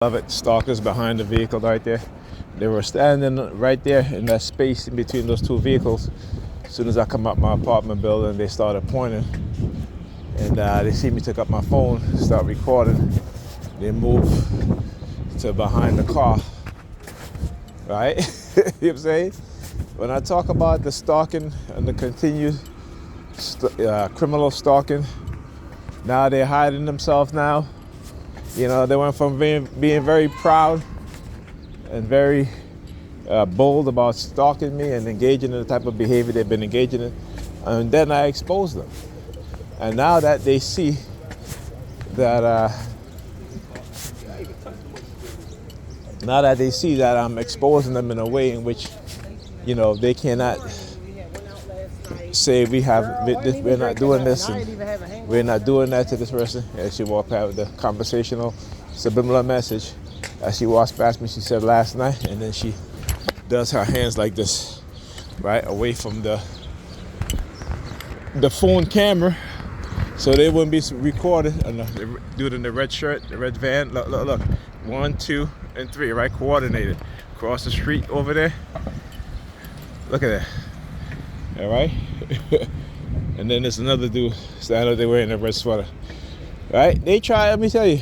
Love it. Stalkers behind the vehicle right there. They were standing right there in that space in between those two vehicles. As soon as I come up my apartment building, they started pointing. And they see me take up my phone, start recording. They move to behind the car. Right? You know what I'm saying? When I talk about the stalking and the continued criminal stalking, now they're hiding themselves now. You know, they went from being very proud and very bold about stalking me and engaging in the type of behavior they've been engaging in. And then I exposed them. And now that they see that, I'm exposing them in a way in which, you know, they cannot say we're not doing this and we're not doing that to this person. And she walked out with the conversational subliminal message. As she walks past me, she said last night, and then she does her hands like this, right, away from the phone camera, so they wouldn't be recorded. And the dude in the red shirt, the red van, look, 1, 2, and 3, right, coordinated across the street over there. Look at that. All right. And then there's another dude standing there wearing a red sweater. Right? They try, let me tell you,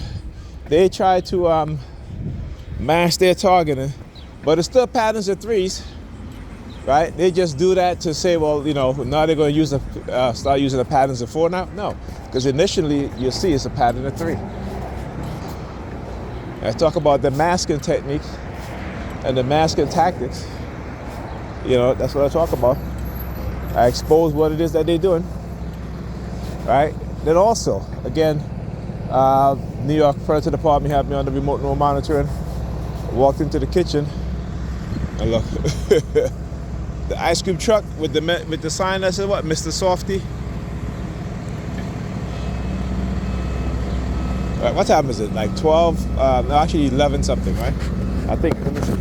they try to mask their targeting, but it's still patterns of threes. Right? They just do that to say, well, you know, now they're going to start using the patterns of 4 now? No, because initially you'll see it's a pattern of 3. I talk about the masking technique and the masking tactics. You know, that's what I talk about. I expose what it is that they're doing, right? Then also, again, New York Predator Department had me on the remote monitoring. Walked into the kitchen, and look, the ice cream truck with the sign that said what, Mr. Softy. Right, what time is it? Like 12? No, actually 11 something, right? I think. Let me see.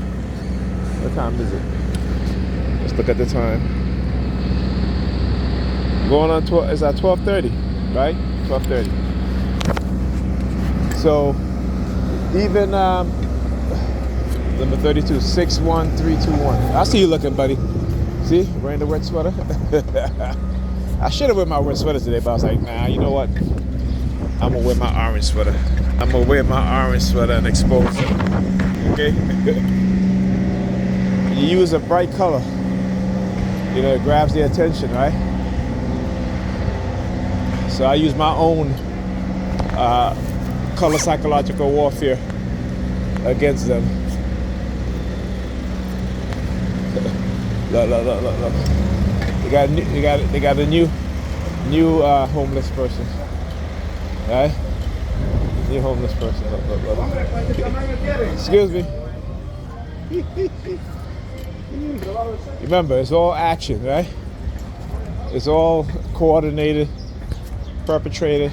What time is it? Let's look at the time. Going on 12, it's at 12:30, right? 12:30. So even number 32, 61321. I see you looking, buddy. See, wearing the red sweater. I should have worn my red sweater today, but I was like, nah, you know what? I'm gonna wear my orange sweater. I'm gonna wear my orange sweater and expose it. Okay? You use a bright color. You know, it grabs their attention, right? So I use my own color psychological warfare against them. Look. They got a new homeless person, right? New homeless person. Look. Excuse me. Remember, it's all action, right? It's all coordinated, perpetrated,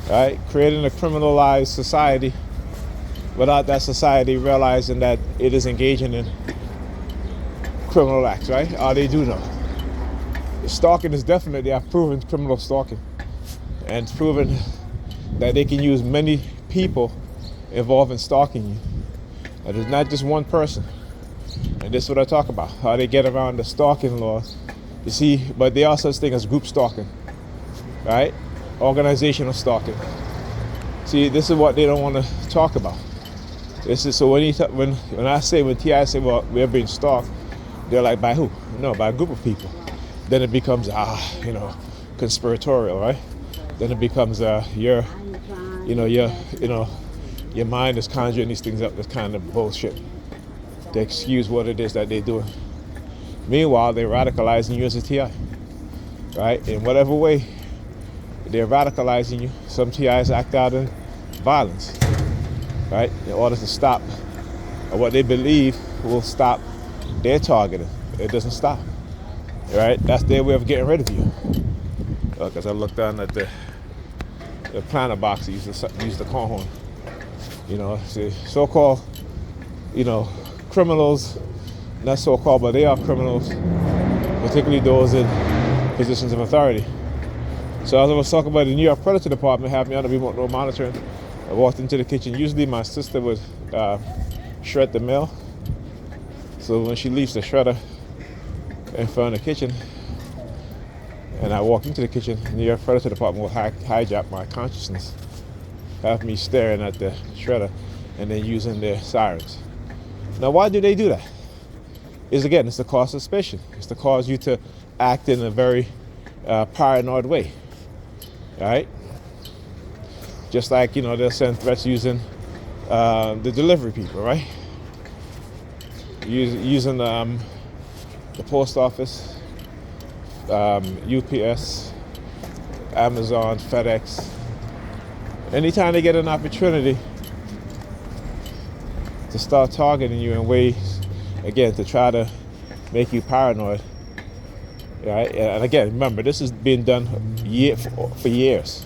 right? Creating a criminalized society without that society realizing that it is engaging in criminal acts, right? They do know. Stalking is definitely, I've proven criminal stalking, and it's proven that they can use many people involved in stalking you. And it's not just one person. And this is what I talk about, how they get around the stalking laws. You see, but there are such things as group stalking, right? Organizational stalking. See, this is what they don't want to talk about. This is so when I say, when TI say, well, we're being stalked, they're like, by who? No, by a group of people. Then it becomes, conspiratorial, right? Then it becomes your mind is conjuring these things up. This kind of bullshit to excuse what it is that they're doing. Meanwhile, they're radicalizing you as a TI, right? In whatever way they're radicalizing you, some TIs act out in violence, right? In order to stop what they believe will stop their targeting. It doesn't stop, right? That's their way of getting rid of you. Because I looked down at the planter box, use the car horn. You know, see, so-called, criminals, not so-called, but they are criminals, particularly those in positions of authority. So as I was talking about, the New York Predator Department have me on the remote monitoring. I walked into the kitchen. Usually my sister would shred the mail. So when she leaves the shredder in front of the kitchen, and I walk into the kitchen, the furniture department will hijack my consciousness, have me staring at the shredder and then using their sirens. Now, why do they do that? It's to cause suspicion. It's to cause you to act in a very paranoid way, all right? Just like, they'll send threats using the delivery people, right? Using the post office, UPS, Amazon, FedEx. Anytime they get an opportunity to start targeting you in ways, again, to try to make you paranoid, right? And again, remember, this has been done for years.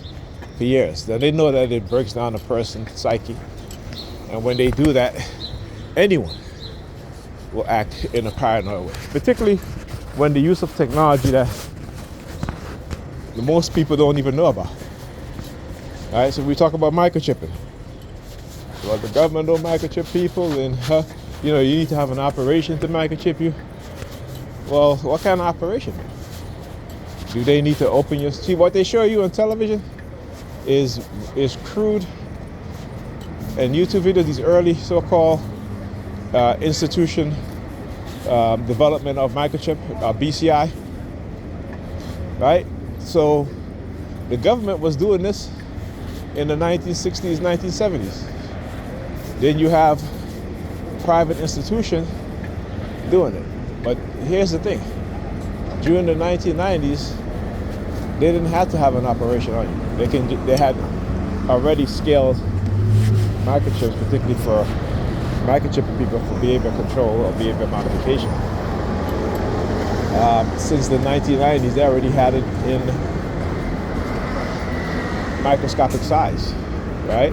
Then they know that it breaks down a person's psyche. And when they do that, anyone will act in a paranoid way. Particularly when the use of technology that the most people don't even know about. All right, so we talk about microchipping. Well, the government don't microchip people, and you need to have an operation to microchip you. Well, what kind of operation? Do they need to open your... See, what they show you on television is crude and YouTube videos, these early so-called institution development of microchip, BCI, right? So the government was doing this in the 1960s, 1970s. Then you have private institution doing it. But here's the thing. During the 1990s, they didn't have to have an operation on you. They had already scaled microchips, particularly for microchipping people for behavior control or behavior modification. Since the 1990s, they already had it in microscopic size, right?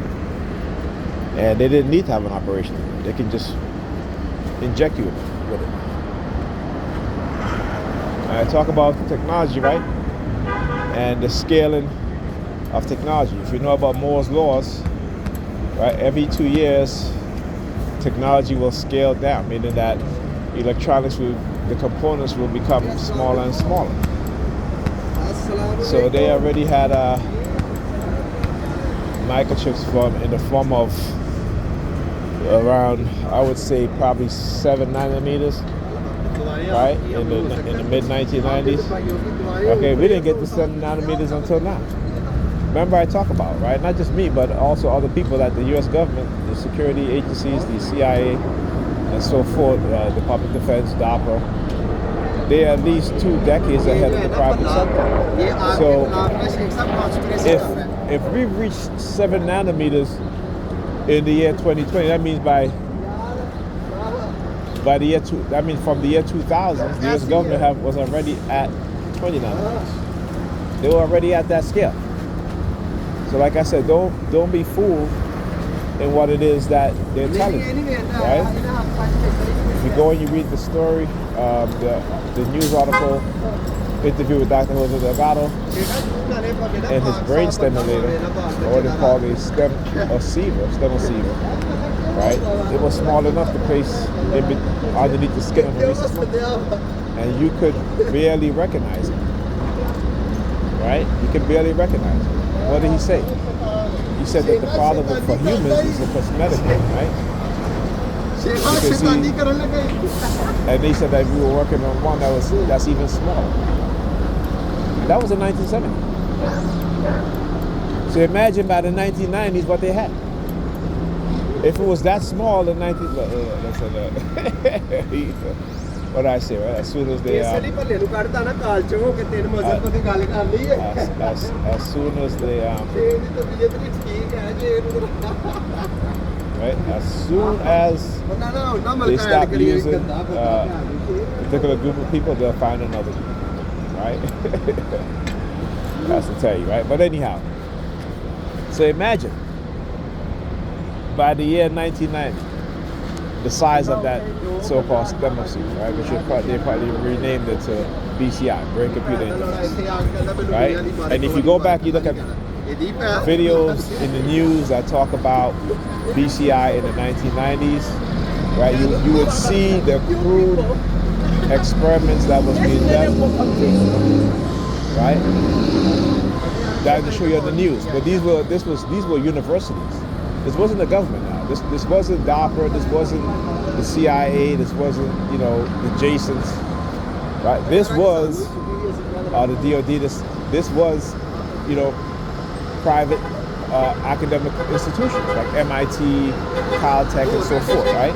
And they didn't need to have an operation. They can just inject you with it. I talk about technology, right? And the scaling of technology. If you know about Moore's laws, right? Every 2 years, technology will scale down, meaning that the components will become smaller and smaller. So they already had microchips in the form of around, I would say, probably 7 nanometers, right? In the mid 1990s. Okay, we didn't get to 7 nanometers until now. Remember, I talk about, right? Not just me, but also other people at the U.S. government, the security agencies, the CIA, and so forth, Department of Defense, DARPA. They are at least 2 decades ahead of the private sector. So, if we reach 7 nanometers in the year 2020, that means from the year 2000, the U.S. government was already at 20 nanometers. They were already at that scale. So, like I said, don't be fooled in what it is that they're telling you, right? If you go and you read the story, the news article, interview with Dr. Jose Delgado, and his brain stimulator, or what they call a stemoceiver, right? It was small enough to place underneath the skin of the rhesus monkey, and you could barely recognize it, right? You could barely recognize it. What did he say? He said that the problem for humans is a cosmetic thing, right? And they said that we were working on one that's even smaller. And that was in 1970. So imagine by the 1990s what they had. If it was that small in what did I say, right? As soon as they as soon as they right? As soon as they stop using a particular group of people, they'll find another group, right? That's to tell you, right? But anyhow, so imagine by the year 1990, the size of that so-called stemoceiver, right? Which they probably renamed it to BCI, brain computer interface, right? And if you go back, you look at videos in the news that talk about BCI in the 1990s, right? You would see the crude experiments that was being done, right? That to show you on the news. But these were universities. This wasn't the government now. This wasn't DARPA. This wasn't the CIA. This wasn't the Jasons, right? This was the DoD. This was private academic institutions like MIT, Caltech, and so forth, right?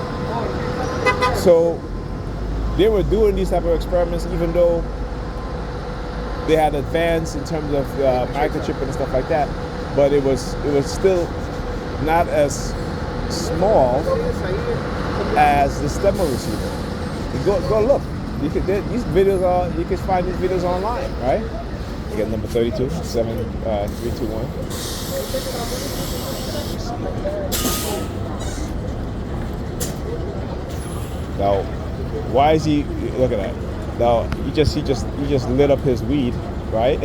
So they were doing these type of experiments even though they had advanced in terms of microchip and stuff like that, but it was still not as small as the stemmer receiver. Go look. You can find these videos online, right? You get number 32, 7, 3, 2, 1. Now, why is he? Look at that. Now he just lit up his weed, right?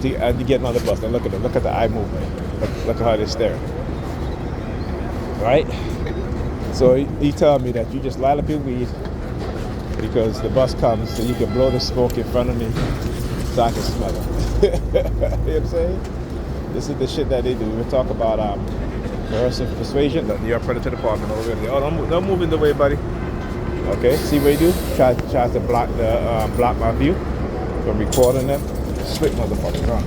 to get on the bus. Now look at him. Look at the eye movement. Look at how they're staring. Right? So he told me that you just light up your weed because the bus comes, so you can blow the smoke in front of me, so I can smell it. You know what I'm saying? This is the shit that they do. We talk about coercive persuasion. The New York Predator Department over there. Oh, don't move in the way, buddy. Okay, see what he do? Tries to block my view from recording them. Slick motherfucker, huh?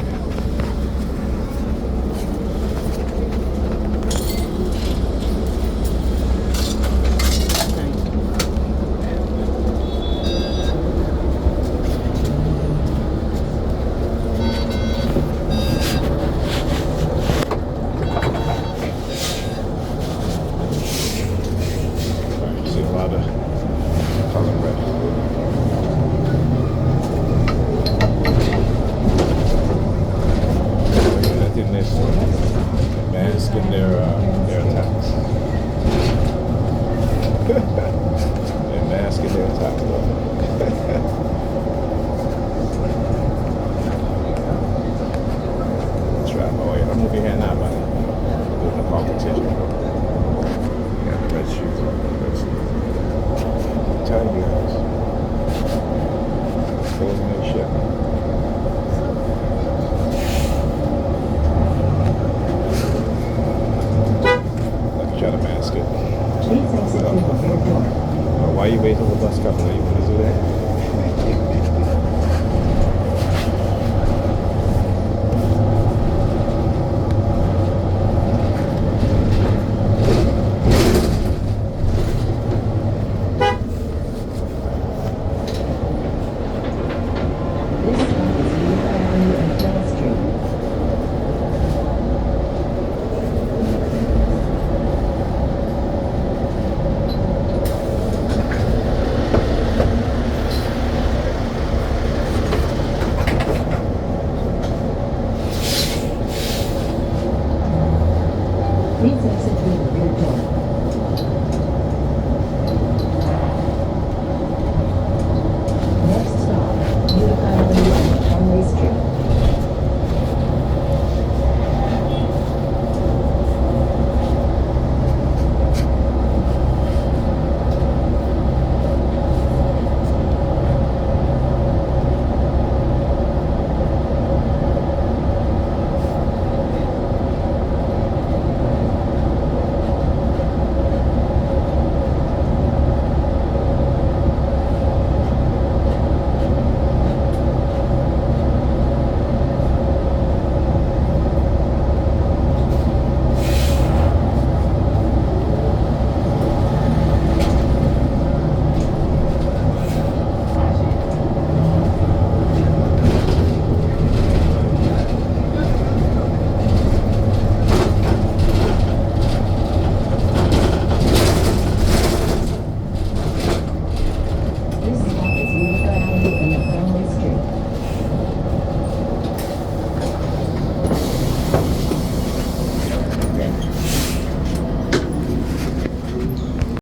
Why are you waiting for the bus coming? You want to do that?